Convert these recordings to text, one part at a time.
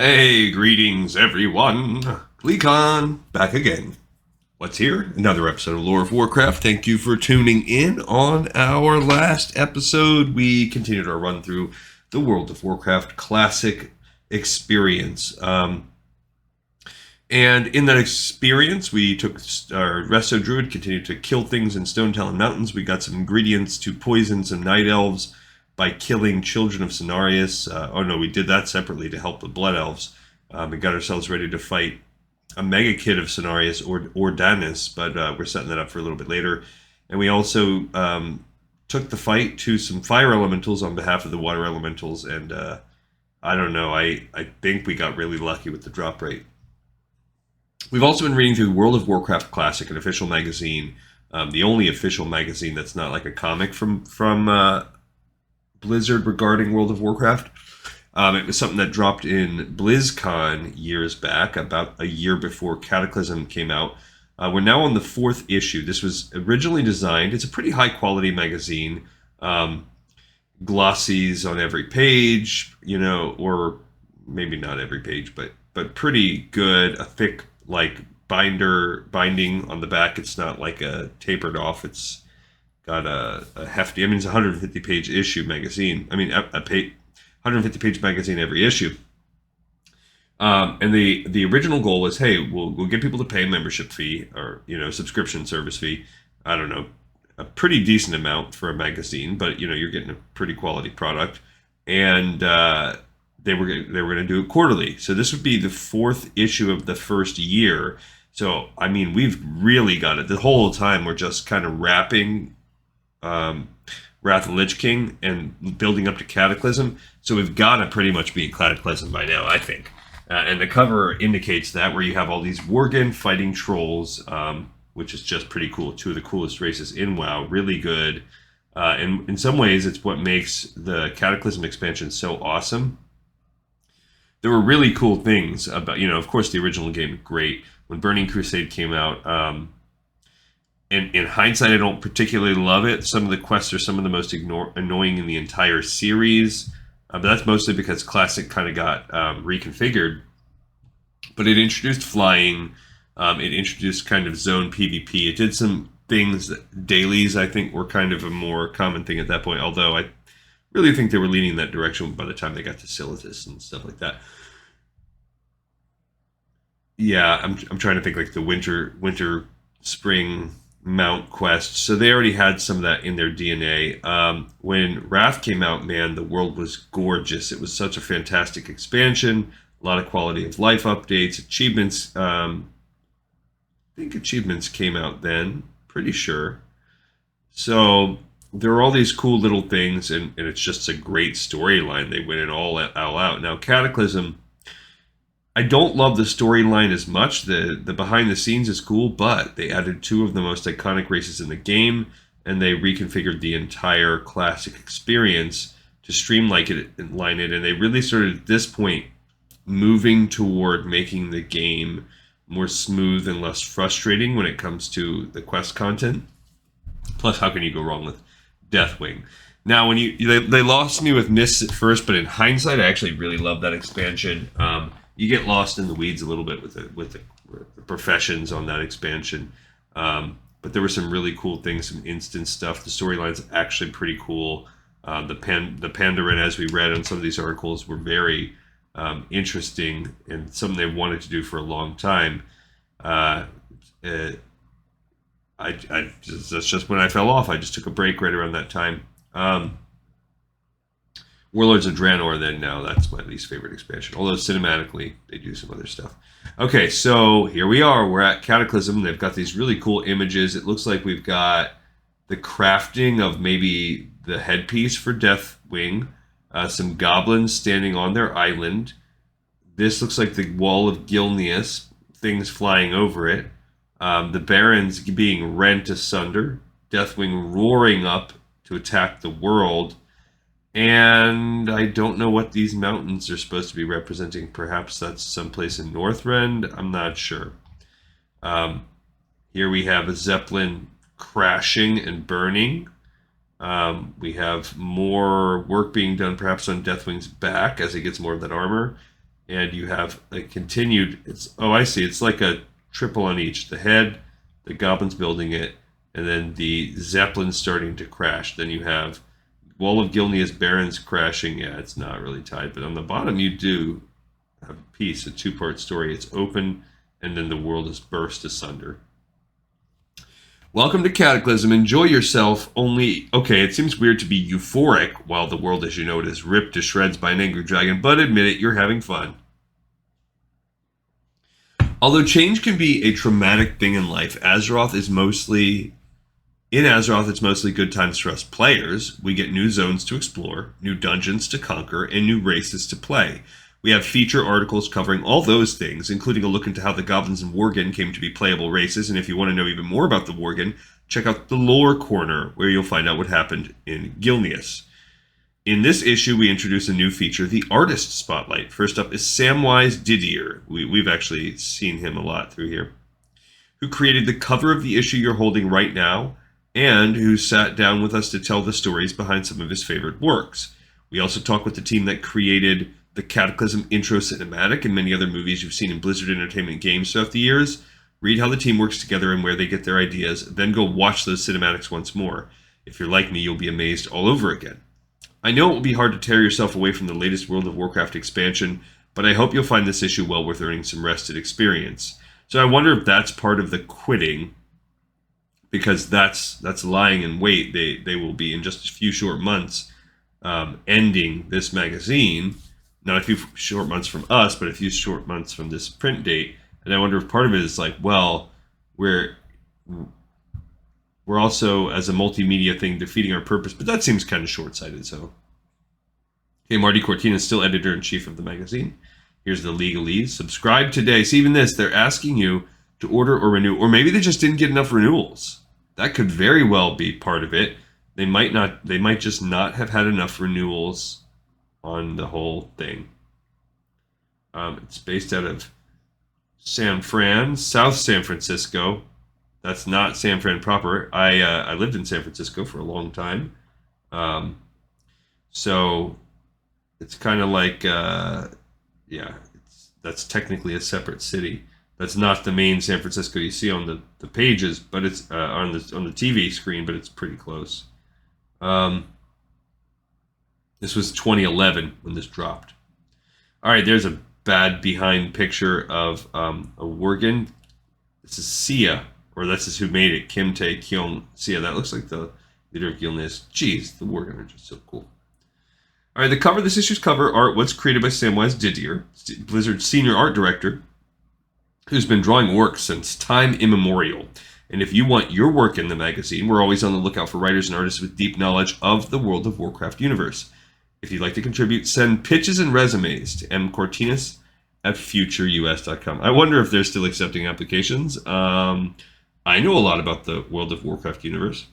Hey, greetings everyone. Gleekon, back again. What's here? Another episode of Lore of Warcraft. Thank you for tuning in. On our last episode, we continued our run through the World of Warcraft Classic experience. And in that experience, we took our Resto Druid, continued to kill things in Stone Talon Mountains. We got some ingredients to poison some Night Elves by killing Children of Cenarius. We did that separately to help the Blood Elves. We got ourselves ready to fight a Mega Kid of Cenarius or Danis, but we're setting that up for a little bit later. And we also took the fight to some Fire Elementals on behalf of the Water Elementals, and I don't know, I think we got really lucky with the drop rate. We've also been reading through World of Warcraft Classic, an official magazine, the only official magazine that's not like a comic from Blizzard regarding World of Warcraft. It was something that dropped in BlizzCon years back, about a year before Cataclysm came out. We're now on the 4th issue. This was originally designed, it's a pretty high quality magazine, glossies on every page, or maybe not every page, but pretty good, a thick binding on the back. It's not like a tapered off. It's got a hefty. It's a 150 page issue magazine. A 150 page magazine every issue. And the original goal was, hey, we'll get people to pay a membership fee or subscription service fee. I don't know, a pretty decent amount for a magazine, but you're getting a pretty quality product, and they were going to do it quarterly. So this would be the 4th issue of the first year. So we've really got it. The whole time we're just kind of wrapping Wrath of the Lich King and building up to Cataclysm. So we've got to pretty much be in Cataclysm by now, I think. And the cover indicates that, where you have all these worgen fighting trolls, which is just pretty cool. 2 of the coolest races in WoW. Really good. And in some ways, it's what makes the Cataclysm expansion so awesome. There were really cool things about, of course, the original game, great. When Burning Crusade came out, in hindsight, I don't particularly love it. Some of the quests are some of the most annoying in the entire series. But that's mostly because Classic kind of got reconfigured. But it introduced flying. It introduced kind of zone PvP. It did some things that dailies, I think, were kind of a more common thing at that point. Although I really think they were leaning in that direction by the time they got to Silitus and stuff like that. Yeah, I'm trying to think like the winter, spring mount quest. So they already had some of that in their DNA. When Wrath came out, man, the world was gorgeous. It was such a fantastic expansion. A lot of quality of life updates, achievements. I think achievements came out then, pretty sure. So there are all these cool little things, and it's just a great storyline. They went it all out. Now, Cataclysm, I don't love the storyline as much. The behind the scenes is cool, but they added 2 of the most iconic races in the game, and they reconfigured the entire classic experience to streamline it, and they really started at this point moving toward making the game more smooth and less frustrating when it comes to the quest content. Plus, how can you go wrong with Deathwing? Now, when they lost me with Mists at first, but in hindsight, I actually really love that expansion. You get lost in the weeds a little bit with the professions on that expansion, but there were some really cool things, some instance stuff. The storyline's actually pretty cool. The Pandaren, as we read in some of these articles, were very interesting and something they wanted to do for a long time. That's just when I fell off. I just took a break right around that time. Warlords of Draenor, then, now that's my least favorite expansion. Although cinematically, they do some other stuff. Okay, so here we are. We're at Cataclysm. They've got these really cool images. It looks like we've got the crafting of maybe the headpiece for Deathwing. Some goblins standing on their island. This looks like the Wall of Gilneas. Things flying over it. The Barrens being rent asunder. Deathwing roaring up to attack the world. And I don't know what these mountains are supposed to be representing. Perhaps that's someplace in Northrend. I'm not sure. Here we have a Zeppelin crashing and burning. We have more work being done perhaps on Deathwing's back as he gets more of that armor. and you have a continued. It's I see. It's like a triple on each. The head, the goblins building it, and then the zeppelin starting to crash. Then you have Wall of Gilnea's barons crashing. Yeah, it's not really tied, but on the bottom you do have a piece, a two-part story. It's open, and then the world is burst asunder. Welcome to Cataclysm. Enjoy yourself. Okay, it seems weird to be euphoric while the world as you know it is ripped to shreds by an angry dragon, but admit it, you're having fun. Although change can be a traumatic thing in life, it's mostly good times for us players. We get new zones to explore, new dungeons to conquer, and new races to play. We have feature articles covering all those things, including a look into how the goblins and worgen came to be playable races. And if you want to know even more about the worgen, check out the lore corner, where you'll find out what happened in Gilneas. In this issue, we introduce a new feature, the Artist Spotlight. First up is Samwise Didier. We've actually seen him a lot through here. Who created the cover of the issue you're holding right now, and who sat down with us to tell the stories behind some of his favorite works. We also talk with the team that created the Cataclysm intro cinematic and many other movies you've seen in Blizzard Entertainment games throughout the years. Read how the team works together and where they get their ideas, then go watch those cinematics once more. If you're like me, you'll be amazed all over again. I know it will be hard to tear yourself away from the latest World of Warcraft expansion, but I hope you'll find this issue well worth earning some rested experience. So I wonder if that's part of the quitting, because that's lying in wait. They will be in just a few short months ending this magazine. Not a few short months from us, but a few short months from this print date. And I wonder if part of it is like, well, we're also, as a multimedia thing, defeating our purpose. But that seems kind of short-sighted. So, okay, Marty Cortina is still editor-in-chief of the magazine. Here's the legalese. Subscribe today. See, even this, they're asking you to order or renew, or maybe they just didn't get enough renewals. That could very well be part of it. They might just not have had enough renewals on the whole thing. It's based out of South San Francisco. That's not San Fran proper. I lived in San Francisco for a long time. So it's kind of like, that's technically a separate city. That's not the main San Francisco you see on the pages, but it's on the TV screen, but it's pretty close. This was 2011 when this dropped. All right, there's a bad behind picture of a worgen. This is Sia, or this is who made it, Kim Tae Kyung Sia. That looks like the leader of Gilneas. Jeez, the worgen are just so cool. All right, the cover, this issue's cover art was created by Samwise Didier, Blizzard's senior art director, who's been drawing work since time immemorial. And if you want your work in the magazine, we're always on the lookout for writers and artists with deep knowledge of the World of Warcraft universe. If you'd like to contribute, send pitches and resumes to mcortinas@futureus.com. I wonder if they're still accepting applications. I know a lot about the World of Warcraft universe,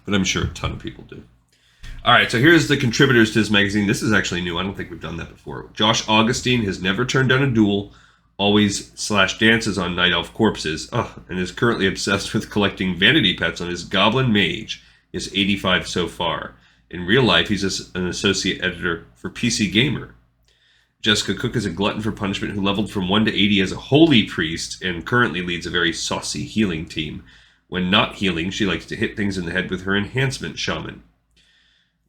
but I'm sure a ton of people do. All right, so here's the contributors to this magazine. This is actually new. I don't think we've done that before. Josh Augustine has never turned down a duel, always /dances on night elf corpses, and is currently obsessed with collecting vanity pets on his goblin mage. He has 85 so far. In real life, he's an associate editor for PC Gamer. Jessica Cook is a glutton for punishment who leveled from 1 to 80 as a holy priest and currently leads a very saucy healing team. When not healing, she likes to hit things in the head with her enhancement shaman.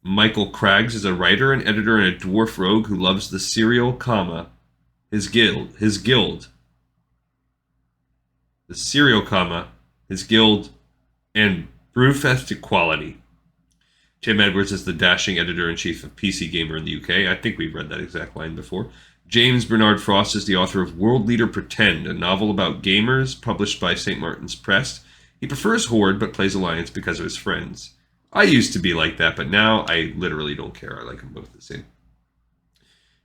Michael Craggs is a writer and editor and a dwarf rogue who loves the serial comma, his guild, the serial comma, his guild, and Brewfest equality. Tim Edwards is the dashing editor-in-chief of PC Gamer in the UK. I think we've read that exact line before. James Bernard Frost is the author of World Leader Pretend, a novel about gamers published by St. Martin's Press. He prefers Horde, but plays Alliance because of his friends. I used to be like that, but now I literally don't care. I like them both the same.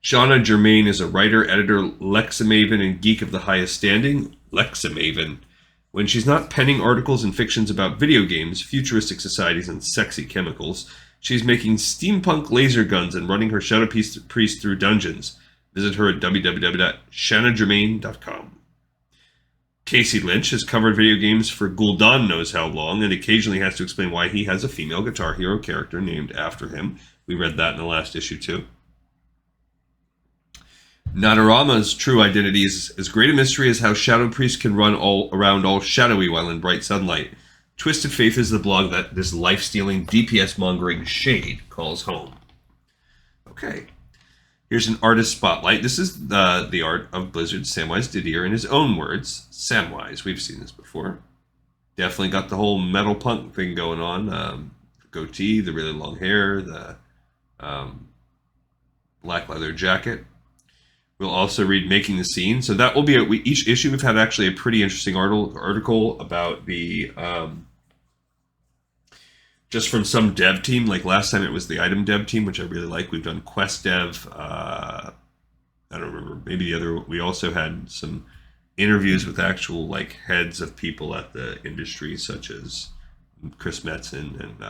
Shauna Germain is a writer, editor, Leximaven, and geek of the highest standing. Leximaven. When she's not penning articles and fictions about video games, futuristic societies, and sexy chemicals, she's making steampunk laser guns and running her Shadow Priest through dungeons. Visit her at www.shanagermain.com. Casey Lynch has covered video games for Gul'dan knows how long, and occasionally has to explain why he has a female Guitar Hero character named after him. We read that in the last issue, too. Nadarama's true identity is as great a mystery as how Shadow Priest can run all around all shadowy while in bright sunlight. Twisted Faith is the blog that this life-stealing, DPS-mongering shade calls home. Okay. Here's an artist spotlight. This is the art of Blizzard's Samwise Didier in his own words. Samwise, we've seen this before. Definitely got the whole metal punk thing going on. The goatee, the really long hair, the black leather jacket. We'll also read Making the Scene. So that will be each issue. We've had actually a pretty interesting article about the just from some dev team. Like last time it was the item dev team, which I really like. We've done quest dev. I don't remember. Maybe the other. We also had some interviews with actual like heads of people at the industry, such as Chris Metzen and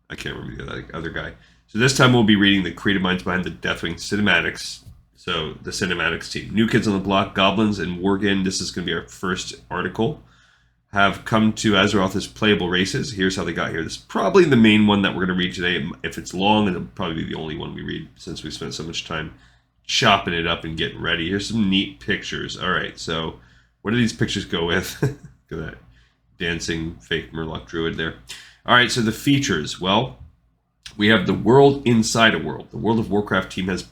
I can't remember the other guy. So this time we'll be reading the creative minds behind the Deathwing cinematics. So the cinematics team, New Kids on the Block, Goblins, and Worgen. This is going to be our first article. Have come to Azeroth as playable races. Here's how they got here. This is probably the main one that we're going to read today. If it's long, it'll probably be the only one we read since we spent so much time chopping it up and getting ready. Here's some neat pictures. All right, so what do these pictures go with? Look at that dancing fake Murloc druid there. All right, so the features. Well, we have the world inside a world. The World of Warcraft team has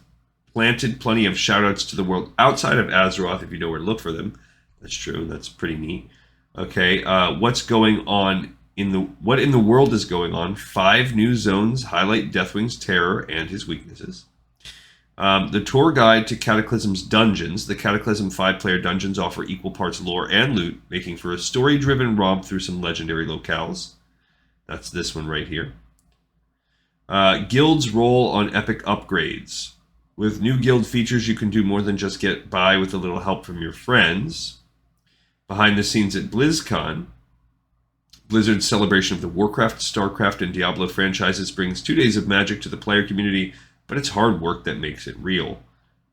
planted plenty of shoutouts to the world outside of Azeroth, if you know where to look for them. That's true. That's pretty neat. Okay, what's going on what in the world is going on? 5 new zones highlight Deathwing's terror and his weaknesses. The tour guide to Cataclysm's dungeons. The Cataclysm 5-player dungeons offer equal parts lore and loot, making for a story-driven romp through some legendary locales. That's this one right here. Guild's role on epic upgrades. With new guild features, you can do more than just get by with a little help from your friends. Behind the scenes at BlizzCon, Blizzard's celebration of the Warcraft, StarCraft, and Diablo franchises brings 2 days of magic to the player community, but it's hard work that makes it real.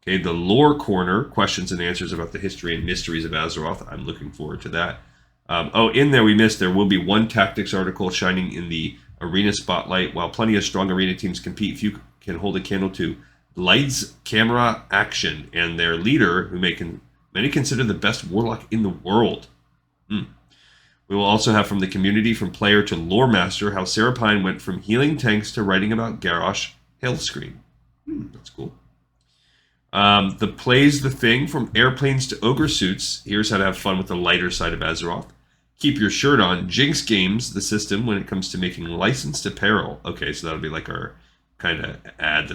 Okay, the Lore Corner, questions and answers about the history and mysteries of Azeroth. I'm looking forward to that. In there we missed, there will be one tactics article shining in the arena spotlight. While plenty of strong arena teams compete, few can hold a candle to Lights, Camera, Action, and their leader, who many consider the best warlock in the world. We will also have from the community, from player to lore master, how Sarah Pine went from healing tanks to writing about Garrosh Hailscream. That's cool. The Plays the Thing, from airplanes to ogre suits. Here's how to have fun with the lighter side of Azeroth. Keep your shirt on. Jinx Games, the system when it comes to making licensed apparel. Okay, so that'll be like our kind of ad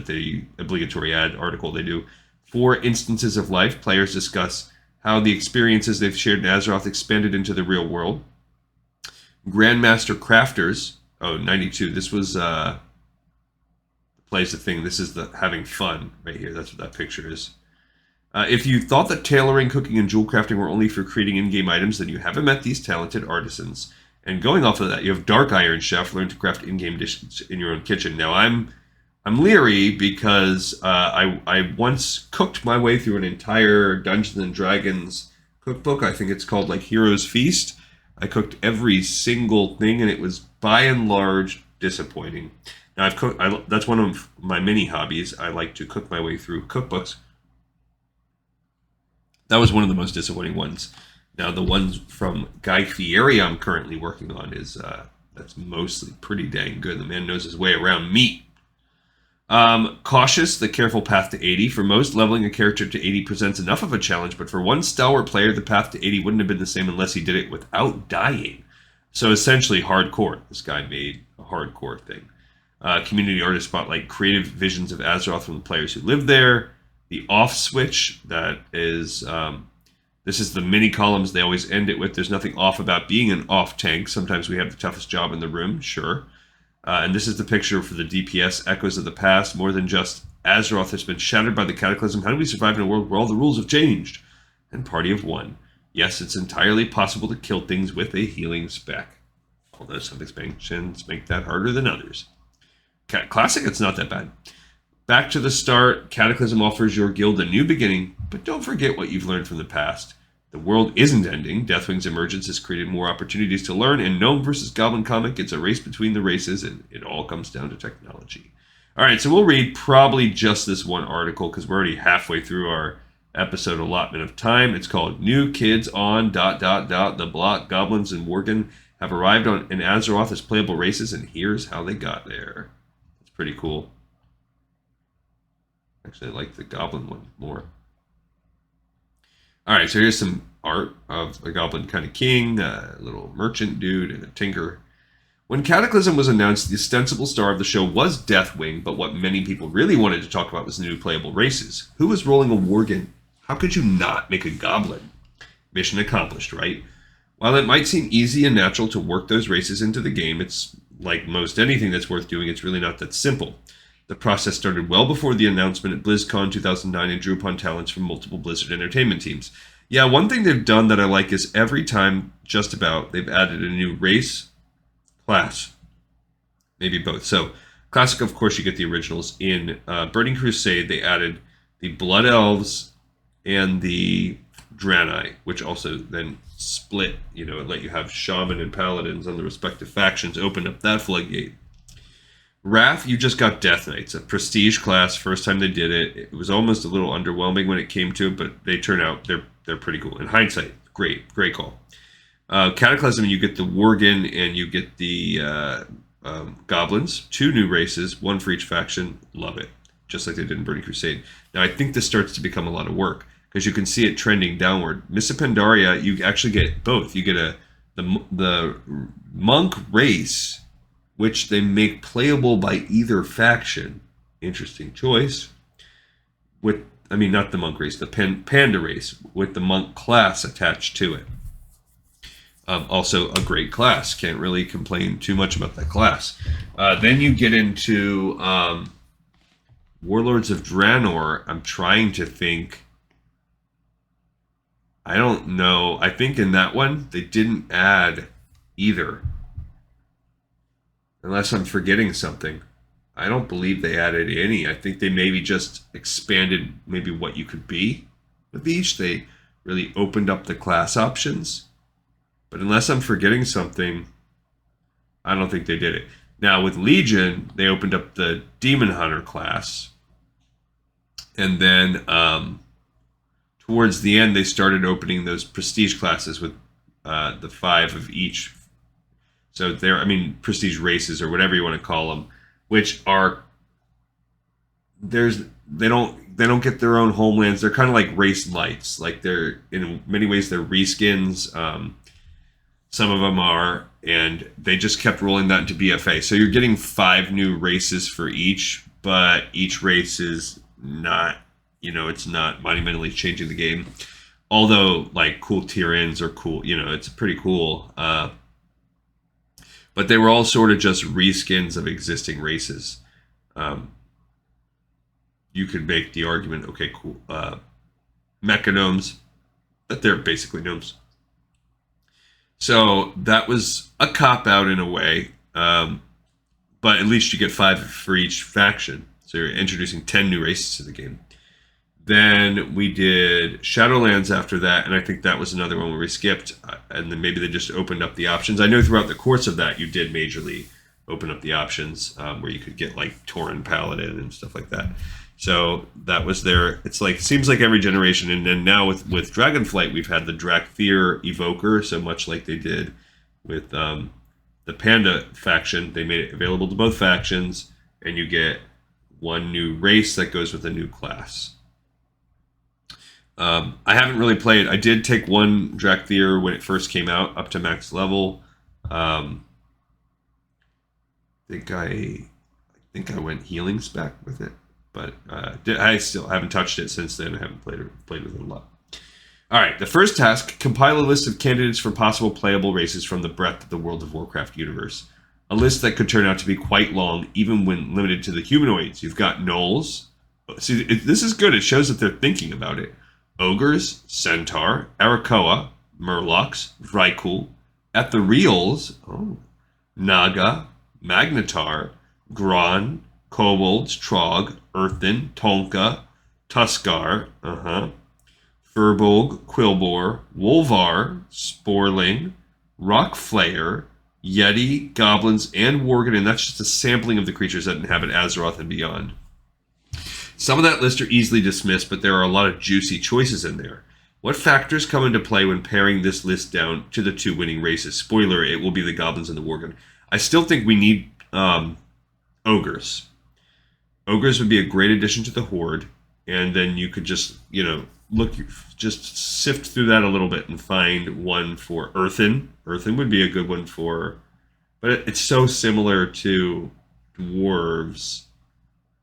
obligatory ad article they do. 4 instances of life. Players discuss how the experiences they've shared in Azeroth expanded into the real world. Grandmaster Crafters. 92. This was Plays the Thing. This is the having fun right here. That's what that picture is. If you thought that tailoring, cooking, and jewel crafting were only for creating in-game items, then you haven't met these talented artisans. And going off of that, you have Dark Iron Chef, learn to craft in-game dishes in your own kitchen. Now, I'm leery because I once cooked my way through an entire Dungeons and Dragons cookbook. I think it's called like Hero's Feast. I cooked every single thing, and it was by and large disappointing. Now that's one of my many hobbies. I like to cook my way through cookbooks. That was one of the most disappointing ones. Now the ones from Guy Fieri I'm currently working on is that's mostly pretty dang good. The man knows his way around meat. Cautious, the careful path to 80. For most, leveling a character to 80 presents enough of a challenge, but for one stalwart player, the path to 80 wouldn't have been the same unless he did it without dying. So essentially hardcore. This guy made a hardcore thing. Community artist spotlight, creative visions of Azeroth from the players who live there. The off switch, that is, this is the mini columns they always end it with. There's nothing off about being an off tank. Sometimes we have the toughest job in the room, sure. And this is the picture for the DPS, echoes of the past. More than just Azeroth has been shattered by the Cataclysm. How do we survive in a world where all the rules have changed? And party of one. Yes, it's entirely possible to kill things with a healing spec. Although some expansions make that harder than others. Classic, it's not that bad. Back to the start, Cataclysm offers your guild a new beginning, but don't forget what you've learned from the past. The world isn't ending. Deathwing's emergence has created more opportunities to learn. In Gnome vs. Goblin comic, it's a race between the races, and it all comes down to technology. All right, so we'll read probably just this one article because we're already halfway through our episode allotment of time. It's called New Kids on ... The Block, Goblins, and Worgen have arrived on in Azeroth as playable races, and here's how they got there. It's pretty cool. Actually, I like the Goblin one more. All right, so here's some art of a Goblin kind of king, a little merchant dude, and a tinker. When Cataclysm was announced, the ostensible star of the show was Deathwing, but what many people really wanted to talk about was the new playable races. Who was rolling a worgen? How could you not make a goblin? Mission accomplished, right? While it might seem easy and natural to work those races into the game, it's like most anything that's worth doing, it's really not that simple. The process started well before the announcement at BlizzCon 2009 and drew upon talents from multiple Blizzard Entertainment teams. Yeah, one thing they've done that I like is every time, just about, they've added a new race, class, maybe both. So, Classic, of course, you get the originals. In Burning Crusade, they added the Blood Elves and the Draenei, which also then split, it let you have Shaman and Paladins on the respective factions, opened up that floodgate. Wrath, you just got Death Knights, a prestige class. First time they did it, it was almost a little underwhelming when it came to it, but they turn out they're pretty cool. In hindsight, great call. Cataclysm, you get the Worgen and you get the Goblins, 2 new races, 1 for each faction. Love it, just like they did in Burning Crusade. Now I think this starts to become a lot of work because you can see it trending downward. Missa Pandaria, you actually get both. You get the monk race, which they make playable by either faction. Interesting choice. Not the monk race, the panda race with the monk class attached to it. Also a great class. Can't really complain too much about that class. Then you get into Warlords of Draenor. I'm trying to think. I don't know. I think in that one, they didn't add either. Unless I'm forgetting something. I don't believe they added any. I think they maybe just expanded maybe what you could be with each. They really opened up the class options. But unless I'm forgetting something, I don't think they did it. Now, with Legion, they opened up the Demon Hunter class. And then towards the end, they started opening those prestige classes with the 5 of each. So prestige races or whatever you want to call them, which are they don't get their own homelands. They're kind of like race lights. Like they're in many ways they're reskins. Some of them are, and they just kept rolling that into BFA. So you're getting 5 new races for each, but each race is not, it's not monumentally changing the game. Although, like, cool tier ends are cool. It's pretty cool. But they were all sort of just reskins of existing races. You could make the argument, okay, cool. Mechagnomes, that they're basically gnomes. So that was a cop-out in a way, but at least you get 5 for each faction. So you're introducing 10 new races to the game. Then we did Shadowlands after that, and I think that was another one where we skipped, and then maybe they just opened up the options. I know throughout the course of that, you did majorly open up the options where you could get like Tauren Paladin and stuff like that. So that was there. It's like, seems like every generation. And then now with Dragonflight, we've had the Drakthir Evoker. So much like they did with the Panda faction, they made it available to both factions, and you get 1 new race that goes with a new class. I haven't really played. I did take 1 Drakthir when it first came out up to max level. I think I went healing spec with it. But I still haven't touched it since then. I haven't played with it a lot. All right, the first task, compile a list of candidates for possible playable races from the breadth of the World of Warcraft universe. A list that could turn out to be quite long, even when limited to the humanoids. You've got gnolls. See, this is good. It shows that they're thinking about it. Ogres, Centaur, Arakoa, Murlocs, Vrykul, Ethereals, Naga, Magnetar, Gron, Kobolds, Trog, Earthen, Tonka, Tuskar, Furbolg, Quilboar, Wolvar, Sporling, Rockflayer, Yeti, goblins, and worgen, and that's just a sampling of the creatures that inhabit Azeroth and beyond. Some of that list are easily dismissed, but there are a lot of juicy choices in there. What factors come into play when paring this list down to the 2 winning races? Spoiler, it will be the goblins and the worgen. I still think we need ogres. Ogres would be a great addition to the horde, and then you could just, just sift through that a little bit and find one for Earthen. Earthen would be a good one for, but it's so similar to dwarves.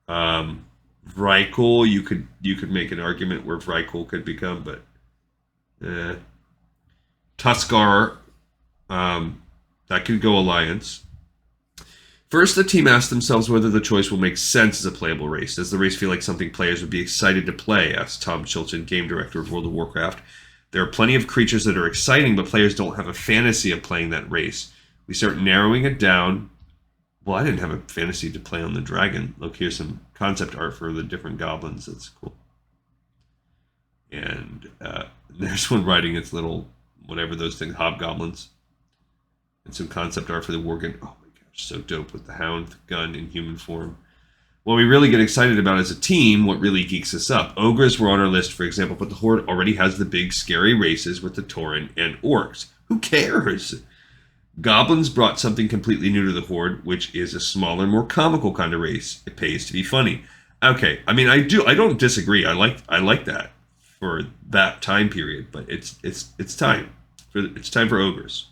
Vrykul, you could make an argument where Vrykul could become, but Tuskar, that could go alliance. First, the team asked themselves whether the choice will make sense as a playable race. Does the race feel like something players would be excited to play? Asked Tom Chilton, game director of World of Warcraft. There are plenty of creatures that are exciting, but players don't have a fantasy of playing that race. We start narrowing it down. Well, I didn't have a fantasy to play on the dragon. Look, here's some concept art for the different goblins. That's cool. And there's one riding its little, whatever those things, hobgoblins. And some concept art for the worgen. Oh my gosh, so dope with the hound, gun in human form. What we really get excited about as a team, what really geeks us up. Ogres were on our list, for example, but the horde already has the big scary races with the Tauren and orcs. Who cares? Goblins brought something completely new to the horde, which is a smaller, more comical kind of race. It pays to be funny. Okay, I mean, I don't disagree. I like that for that time period, but it's time for ogres.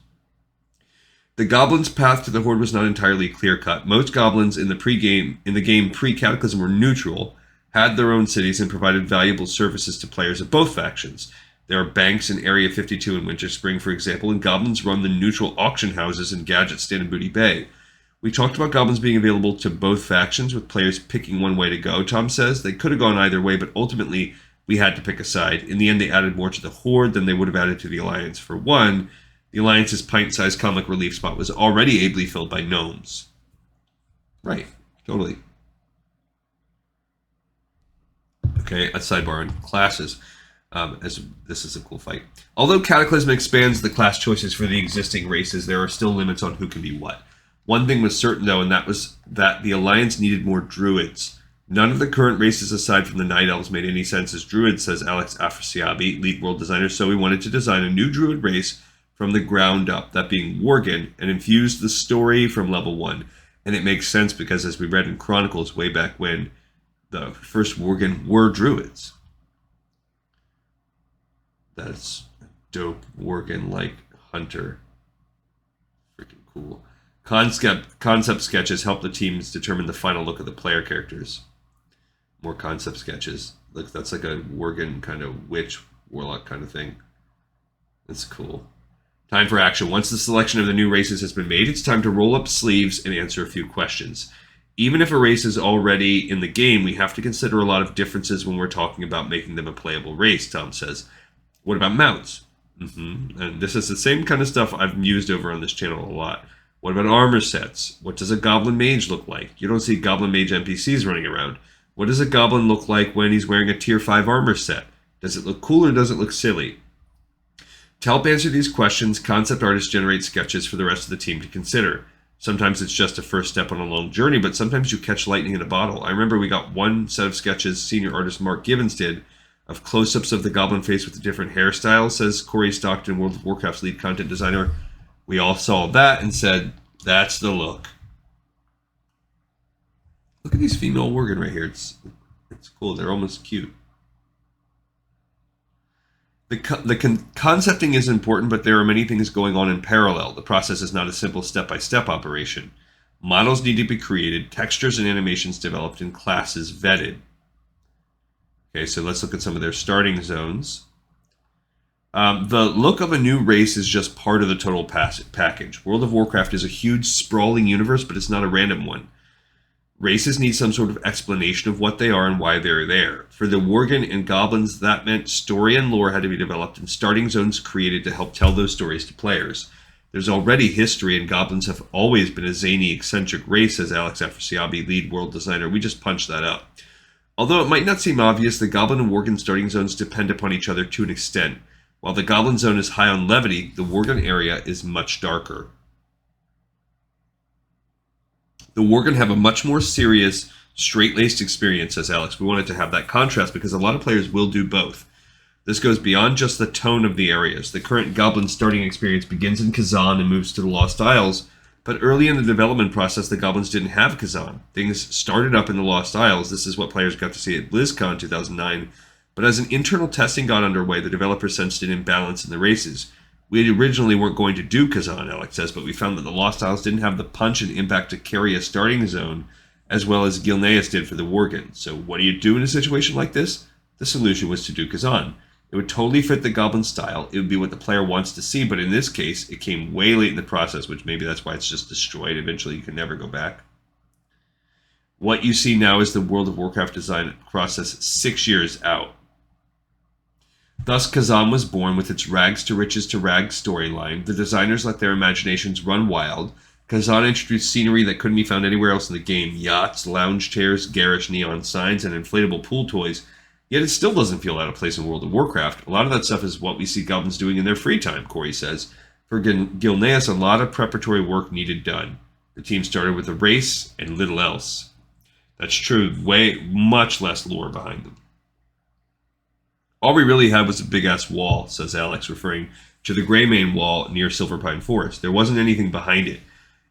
The goblins' path to the horde was not entirely clear-cut. Most goblins in the game pre-Cataclysm were neutral, had their own cities, and provided valuable services to players of both factions. There are banks in Area 52 in Winter Spring, for example, and goblins run the neutral auction houses in Gadget Stand and Booty Bay. We talked about goblins being available to both factions, with players picking one way to go, Tom says. They could have gone either way, but ultimately we had to pick a side. In the end, they added more to the horde than they would have added to the Alliance. For one, the Alliance's pint-sized comic relief spot was already ably filled by gnomes. Right, totally. Okay, a sidebar on classes, as this is a cool fight. Although Cataclysm expands the class choices for the existing races, there are still limits on who can be what. One thing was certain, though, and that was that the Alliance needed more druids. None of the current races aside from the Night Elves made any sense as druids, says Alex Afrasiabi, lead world designer, so we wanted to design a new druid race from the ground up, that being worgen, and infuse the story from level 1. And it makes sense because, as we read in Chronicles way back when, the first worgen were druids. That's a dope worgen-like hunter. Freaking cool. Concept sketches help the teams determine the final look of the player characters. More concept sketches. Look, that's like a worgen kind of witch, warlock kind of thing. That's cool. Time for action. Once the selection of the new races has been made, it's time to roll up sleeves and answer a few questions. Even if a race is already in the game, we have to consider a lot of differences when we're talking about making them a playable race, Tom says. What about mounts? And this is the same kind of stuff I've used over on this channel a lot. What about armor sets? What does a goblin mage look like? You don't see goblin mage NPCs running around. What does a goblin look like when he's wearing a tier 5 armor set? Does it look cool or does it look silly? To help answer these questions, concept artists generate sketches for the rest of the team to consider. Sometimes it's just a first step on a long journey, but sometimes you catch lightning in a bottle. I remember we got one set of sketches senior artist Mark Givens did of close-ups of the goblin face with a different hairstyle, says Corey Stockton, World of Warcraft's lead content designer. We all saw that and said, that's the look. Look at these female worgen right here. It's cool. They're almost cute. The concepting is important, but there are many things going on in parallel. The process is not a simple step-by-step operation. Models need to be created, textures and animations developed, and classes vetted. Okay, so let's look at some of their starting zones. The look of a new race is just part of the total package. World of Warcraft is a huge, sprawling universe, but it's not a random one. Races need some sort of explanation of what they are and why they're there. For the worgen and goblins, that meant story and lore had to be developed and starting zones created to help tell those stories to players. There's already history, and goblins have always been a zany, eccentric race, says Alex Afrasiabi, lead world designer. We just punched that up. Although it might not seem obvious, the goblin and worgen starting zones depend upon each other to an extent. While the goblin zone is high on levity, the worgen area is much darker. The worgen have a much more serious, straight-laced experience, says Alex. We wanted to have that contrast because a lot of players will do both. This goes beyond just the tone of the areas. The current Goblin starting experience begins in Kazan and moves to the Lost Isles, but early in the development process, the Goblins didn't have Kazan. Things started up in the Lost Isles. This is what players got to see at BlizzCon 2009. But as an internal testing got underway, the developers sensed an imbalance in the races. We originally weren't going to do Kazan, Alex says, but we found that the Lost Isles didn't have the punch and impact to carry a starting zone as well as Gilneas did for the Worgen. So what do you do in a situation like this? The solution was to do Kazan. It would totally fit the Goblin style. It would be what the player wants to see, but in this case, it came way late in the process, which maybe that's why it's just destroyed. Eventually, you can never go back. What you see now is the World of Warcraft design process 6 years out. Thus, Kazan was born with its rags to riches to rags storyline. The designers let their imaginations run wild. Kazan introduced scenery that couldn't be found anywhere else in the game. Yachts, lounge chairs, garish neon signs, and inflatable pool toys. Yet it still doesn't feel out of place in World of Warcraft. A lot of that stuff is what we see Goblins doing in their free time, Corey says. For Gilneas, a lot of preparatory work needed done. The team started with a race and little else. That's true, much less lore behind them. All we really had was a big-ass wall, says Alex, referring to the Greymane wall near Silverpine Forest. There wasn't anything behind it.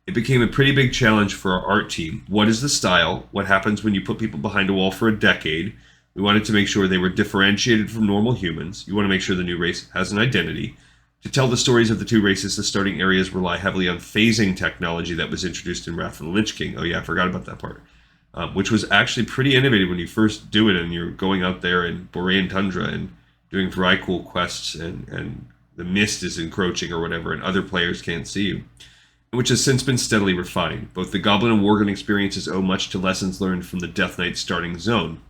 It became a pretty big challenge for our art team. What is the style? What happens when you put people behind a wall for a decade? We wanted to make sure they were differentiated from normal humans. You want to make sure the new race has an identity. To tell the stories of the two races, the starting areas rely heavily on phasing technology that was introduced in Wrath of the Lich King. Oh yeah, I forgot about that part. Which was actually pretty innovative when you first do it and you're going out there in Borean Tundra and doing Vrykul quests and the mist is encroaching or whatever and other players can't see you. Which has since been steadily refined. Both the Goblin and Worgen experiences owe much to lessons learned from the Death Knight starting zone.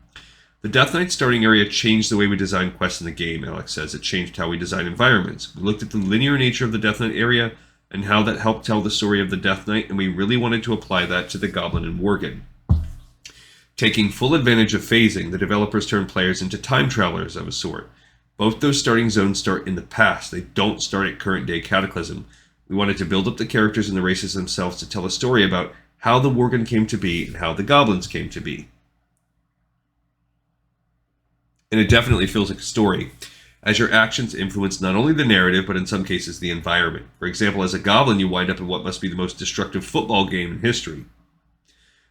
The Death Knight starting area changed the way we design quests in the game, Alex says. It changed how we design environments. We looked at the linear nature of the Death Knight area and how that helped tell the story of the Death Knight, and we really wanted to apply that to the Goblin and Worgen. Taking full advantage of phasing, the developers turned players into time travelers of a sort. Both those starting zones start in the past. They don't start at current-day Cataclysm. We wanted to build up the characters and the races themselves to tell a story about how the Worgen came to be and how the Goblins came to be. And it definitely feels like a story, as your actions influence not only the narrative, but in some cases the environment. For example, as a Goblin, you wind up in what must be the most destructive football game in history.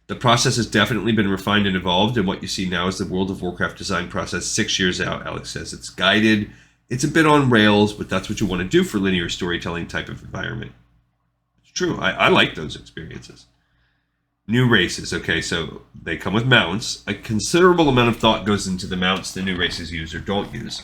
The process has definitely been refined and evolved, and what you see now is the World of Warcraft design process 6 years out, Alex says. It's guided, it's a bit on rails, but that's what you want to do for linear storytelling type of environment. It's true, I like those experiences. New races. Okay, so they come with mounts. A considerable amount of thought goes into the mounts the new races use or don't use.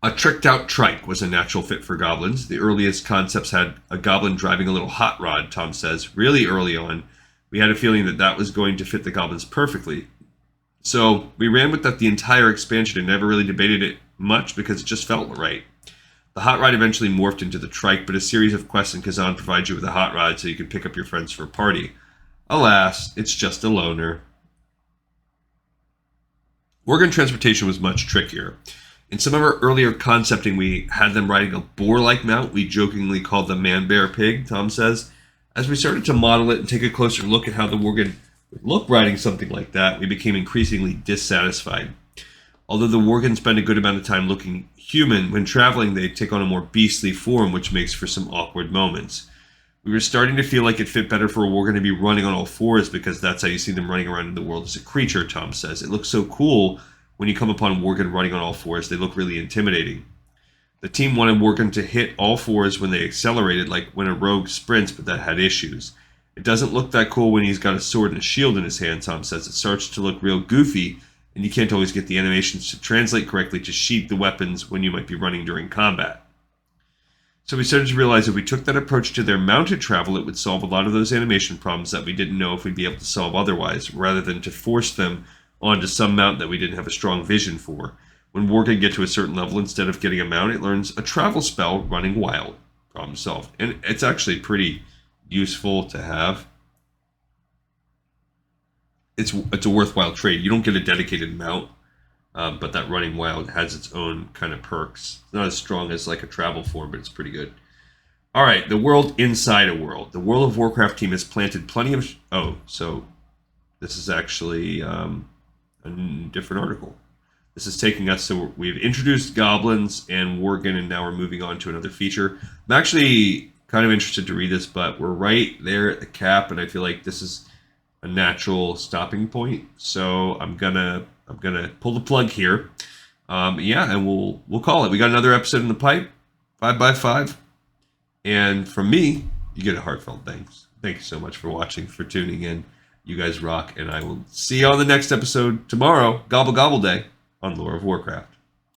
A tricked-out trike was a natural fit for goblins. The earliest concepts had a goblin driving a little hot rod, Tom says. Really early on, we had a feeling that that was going to fit the goblins perfectly. So we ran with that the entire expansion and never really debated it much because it just felt right. The hot rod eventually morphed into the trike, but a series of quests in Kazan provides you with a hot rod so you can pick up your friends for a party. Alas, it's just a loner. Worgen transportation was much trickier. In some of our earlier concepting, we had them riding a boar-like mount. We jokingly called them man-bear-pig, Tom says. As we started to model it and take a closer look at how the Worgen would look riding something like that, we became increasingly dissatisfied. Although the Worgen spend a good amount of time looking human, when traveling they take on a more beastly form, which makes for some awkward moments. We were starting to feel like it fit better for a Worgen to be running on all fours because that's how you see them running around in the world as a creature, Tom says. It looks so cool when you come upon Worgen running on all fours. They look really intimidating. The team wanted Worgen to hit all fours when they accelerated, like when a rogue sprints, but that had issues. It doesn't look that cool when he's got a sword and a shield in his hand, Tom says. It starts to look real goofy, and you can't always get the animations to translate correctly to sheath the weapons when you might be running during combat. So we started to realize if we took that approach to their mounted travel, it would solve a lot of those animation problems that we didn't know if we'd be able to solve otherwise, rather than to force them onto some mount that we didn't have a strong vision for. When Worgen get to a certain level, instead of getting a mount, it learns a travel spell, running wild. Problem solved. And it's actually pretty useful to have. It's a worthwhile trade. You don't get a dedicated mount, but that running wild has its own kind of perks. It's not as strong as like a travel form, but it's pretty good. All right, the world inside a world. The World of Warcraft team has planted plenty of. So this is actually a different article. This is taking us. So we've introduced goblins and worgen, and now we're moving on to another feature. I'm actually kind of interested to read this, but we're right there at the cap, and I feel like this is a natural stopping point. So I'm gonna pull the plug here. And we'll call it. We got another episode in the pipe, 5x5. And from me, you get a heartfelt thanks. Thank you so much for watching, for tuning in. You guys rock, and I will see you on the next episode tomorrow, Gobble Gobble Day, on Lore of Warcraft.